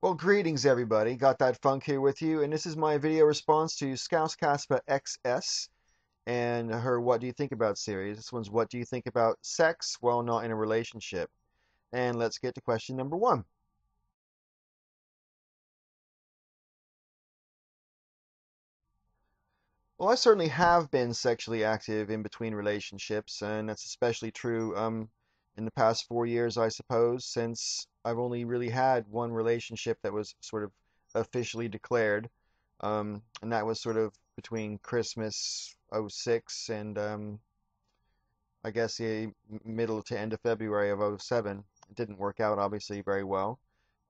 Well, greetings everybody. Got that funk here with you, and this is my video response to ScouseCaspaXS and her "What Do You Think About" series. This one's "What Do You Think About Sex While Not in a Relationship?" And let's get to question number one. Well, I certainly have been sexually active in between relationships, and that's especially true in the past 4 years, I suppose, since I've only really had one relationship that was sort of officially declared. And that was sort of between Christmas '06 and I guess the middle to end of February of '07. It didn't work out obviously very well.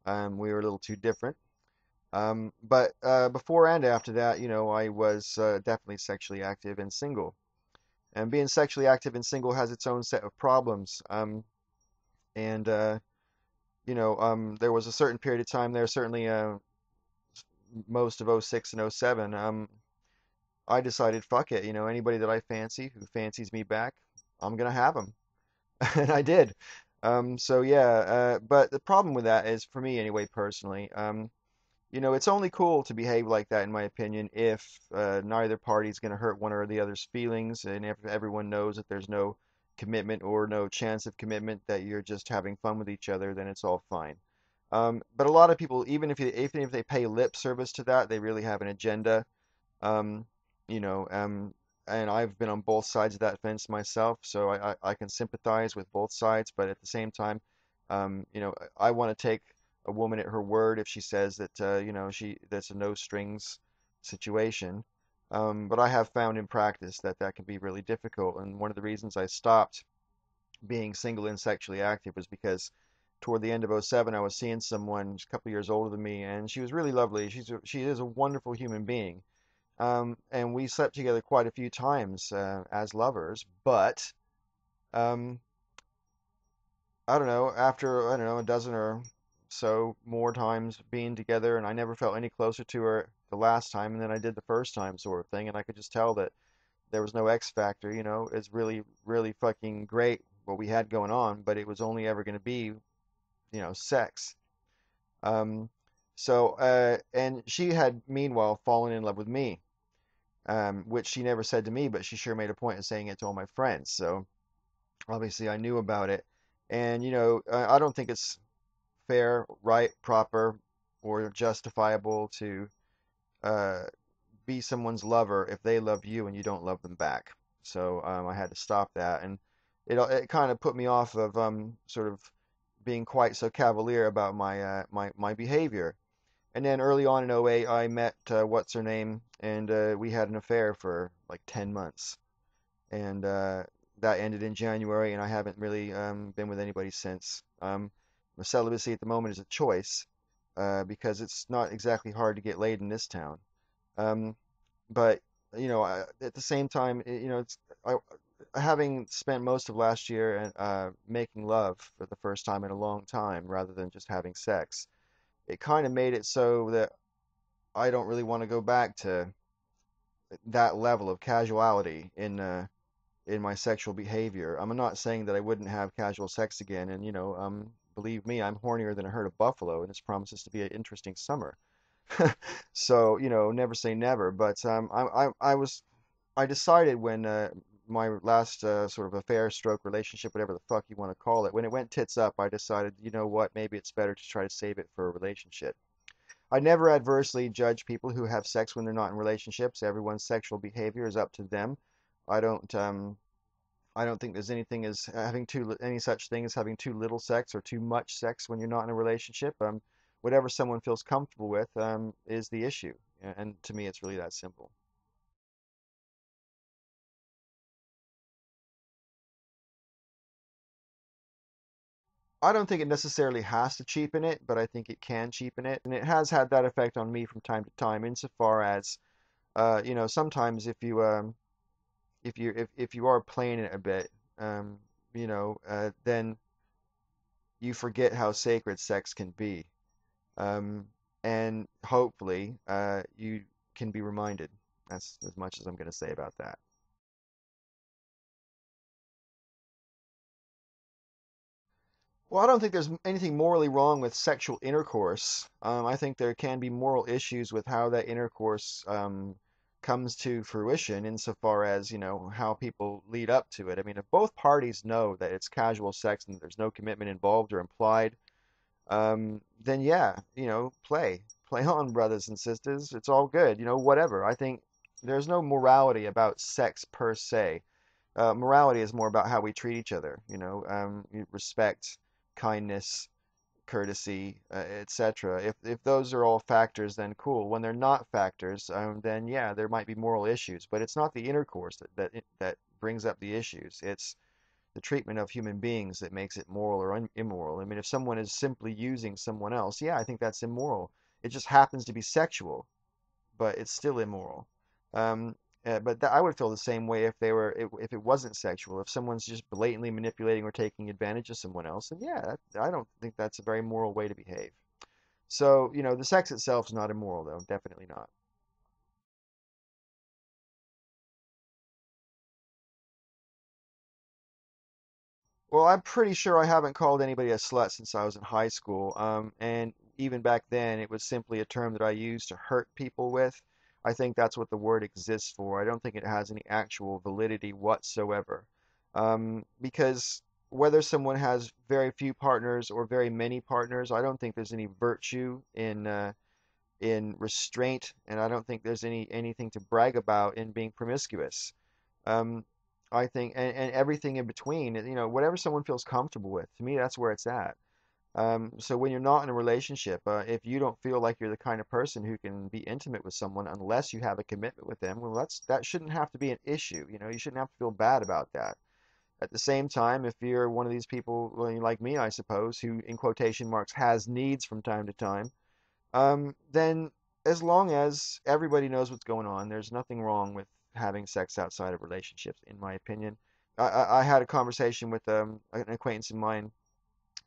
We were a little too different. But before and after that, I was definitely sexually active and single. And being sexually active and single has its own set of problems. And there was a certain period of time there, certainly most of '06 and '07. I decided, fuck it, anybody that I fancy who fancies me back, I'm gonna have them, and I did. So yeah, but the problem with that is, for me anyway, personally, it's only cool to behave like that, in my opinion, if neither party's gonna hurt one or the other's feelings, and if everyone knows that there's no commitment or no chance of commitment, that you're just having fun with each other, then it's all fine. But a lot of people, even if they pay lip service to that, they really have an agenda. Um, you know, um, and I've been on both sides of that fence myself, so I can sympathize with both sides, but at the same time, I want to take a woman at her word if she says that, that's a no strings situation. But I have found in practice that that can be really difficult, and one of the reasons I stopped being single and sexually active was because toward the end of '07, I was seeing someone just a couple years older than me, and she was really lovely. She is a wonderful human being. And we slept together quite a few times as lovers, but um, I don't know, after, I don't know, a dozen or so more times being together, and I never felt any closer to her the last time than I did the first time, sort of thing. And I could just tell that there was no X factor, it's really, really fucking great what we had going on, but it was only ever going to be, sex. Um, and she had meanwhile fallen in love with me, which she never said to me, but she sure made a point of saying it to all my friends. So obviously I knew about it. And, I don't think it's fair, right, proper, or justifiable to uh, be someone's lover if they love you and you don't love them back. So I had to stop that. And it kind of put me off of sort of being quite so cavalier about my behavior. And then early on in '08, I met what's her name, and we had an affair for like 10 months. And that ended in January, and I haven't really been with anybody since. My celibacy at the moment is a choice because it's not exactly hard to get laid in this town. Um, but at the same time, having spent most of last year making love for the first time in a long time, rather than just having sex, it kind of made it so that I don't really want to go back to that level of casuality in my sexual behavior. I'm not saying that I wouldn't have casual sex again, and believe me, I'm hornier than a herd of buffalo, and this promises to be an interesting summer. So, never say never. But I decided when my last sort of affair, stroke, relationship, whatever the fuck you want to call it, when it went tits up, I decided, you know what, maybe it's better to try to save it for a relationship. I never adversely judge people who have sex when they're not in relationships. Everyone's sexual behavior is up to them. I don't um I don't think there's anything as having any such thing as having too little sex or too much sex when you're not in a relationship. Whatever someone feels comfortable with is the issue. And to me, it's really that simple. I don't think it necessarily has to cheapen it, but I think it can cheapen it, and it has had that effect on me from time to time, insofar as sometimes if you are playing it a bit, then you forget how sacred sex can be. Um, and hopefully, you can be reminded. That's as much as I'm going to say about that. Well, I don't think there's anything morally wrong with sexual intercourse. I think there can be moral issues with how that intercourse comes to fruition, insofar as, how people lead up to it. I mean, if both parties know that it's casual sex and there's no commitment involved or implied, then yeah, play on, brothers and sisters. It's all good, whatever. I think there's no morality about sex per se. Morality is more about how we treat each other, respect, kindness, courtesy, etc. If those are all factors, then cool. When they're not factors, then yeah, there might be moral issues. But it's not the intercourse that brings up the issues. It's the treatment of human beings that makes it moral or immoral. I mean, if someone is simply using someone else, yeah, I think that's immoral. It just happens to be sexual, but it's still immoral. Um, but I would feel the same way if it wasn't sexual. If someone's just blatantly manipulating or taking advantage of someone else, then yeah, I don't think that's a very moral way to behave. So, the sex itself is not immoral, though, definitely not. Well, I'm pretty sure I haven't called anybody a slut since I was in high school. And even back then, it was simply a term that I used to hurt people with. I think that's what the word exists for. I don't think it has any actual validity whatsoever. Because whether someone has very few partners or very many partners, I don't think there's any virtue in restraint, and I don't think there's anything to brag about in being promiscuous. Um, I think, and everything in between, whatever someone feels comfortable with, to me, that's where it's at. So when you're not in a relationship, if you don't feel like you're the kind of person who can be intimate with someone unless you have a commitment with them, well, that shouldn't have to be an issue. You shouldn't have to feel bad about that. At the same time, if you're one of these people, well, like me, I suppose, who, in quotation marks, has needs from time to time, then as long as everybody knows what's going on, there's nothing wrong with having sex outside of relationships, in my opinion. I had a conversation with an acquaintance of mine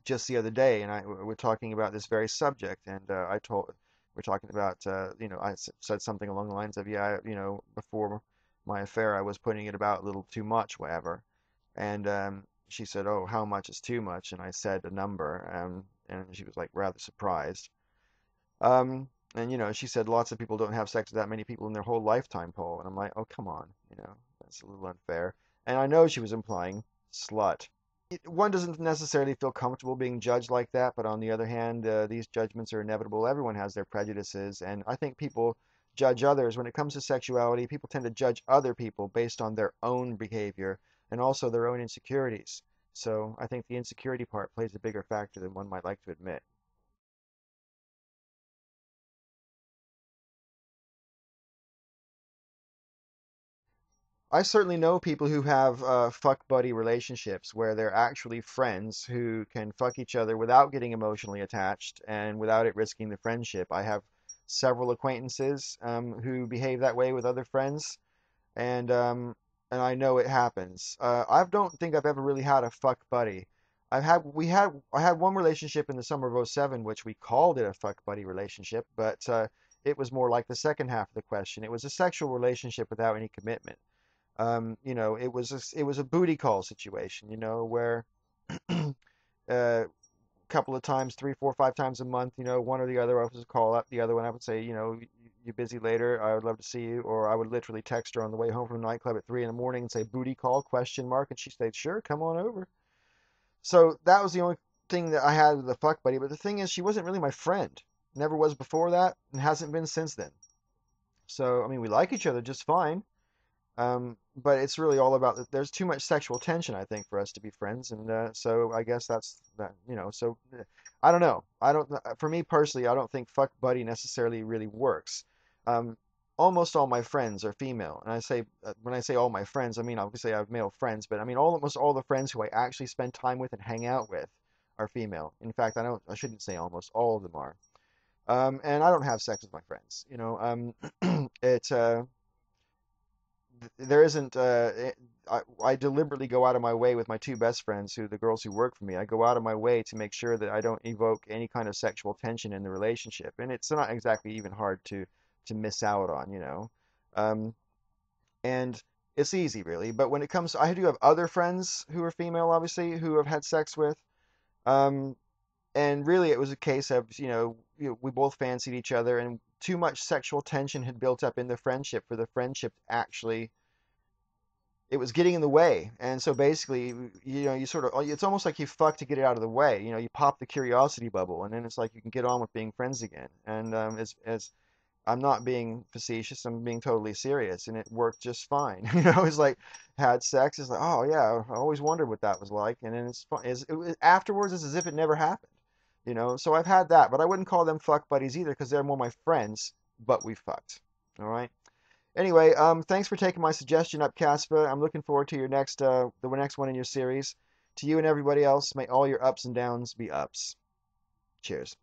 just the other day, and we're talking about this very subject, and we're talking about, said something along the lines of, yeah, before my affair, I was putting it about a little too much, whatever, and she said, oh, how much is too much? And I said a number, and she was like rather surprised. And she said lots of people don't have sex with that many people in their whole lifetime, Paul. And I'm like, oh, come on, that's a little unfair. And I know she was implying slut. One doesn't necessarily feel comfortable being judged like that, but on the other hand, these judgments are inevitable. Everyone has their prejudices, and I think people judge others. When it comes to sexuality, people tend to judge other people based on their own behavior and also their own insecurities. So I think the insecurity part plays a bigger factor than one might like to admit. I certainly know people who have fuck buddy relationships where they're actually friends who can fuck each other without getting emotionally attached and without it risking the friendship. I have several acquaintances who behave that way with other friends, and um, and I know it happens. I don't think I've ever really had a fuck buddy. I had one relationship in the summer of '07, which we called it a fuck buddy relationship, but it was more like the second half of the question. It was a sexual relationship without any commitment. It was a booty call situation, where a couple of times, three, four, 5 times a month, one or the other of us would call up the other one. I would say, you busy later? I would love to see you. Or I would literally text her on the way home from the nightclub at 3 in the morning and say booty call question mark, and she said, sure, come on over. So that was the only thing that I had with the fuck buddy. But the thing is, she wasn't really my friend. Never was before that, and hasn't been since then. So I mean, we like each other just fine. But it's really all about that. There's too much sexual tension, I think, for us to be friends, and so I guess that's that. So I don't know. I don't. For me personally, I don't think fuck buddy necessarily really works. Um, Almost all my friends are female, and when I say all my friends, I mean obviously I have male friends, but I mean almost all the friends who I actually spend time with and hang out with are female. In fact, I shouldn't say almost all of them are. And I don't have sex with my friends. It there isn't I deliberately go out of my way with my two best friends, who the girls who work for me. I go out of my way to make sure that I don't evoke any kind of sexual tension in the relationship, and it's not exactly even hard to miss out on, um, and it's easy really. But when it comes, I do have other friends who are female, obviously, who I've had sex with, Um, and really, it was a case of, we both fancied each other, and too much sexual tension had built up in the friendship for the friendship actually, it was getting in the way. And so basically, you sort of, it's almost like you fuck to get it out of the way. You pop the curiosity bubble, and then it's like you can get on with being friends again. And as I'm not being facetious, I'm being totally serious, and it worked just fine. It's like had sex. It's like, oh yeah, I always wondered what that was like, and then it's fun. Afterwards, it's as if it never happened. So I've had that, but I wouldn't call them fuck buddies either because they're more my friends. But we fucked. All right. Anyway, thanks for taking my suggestion up, Caspa. I'm looking forward to the next one in your series. To you and everybody else, may all your ups and downs be ups. Cheers.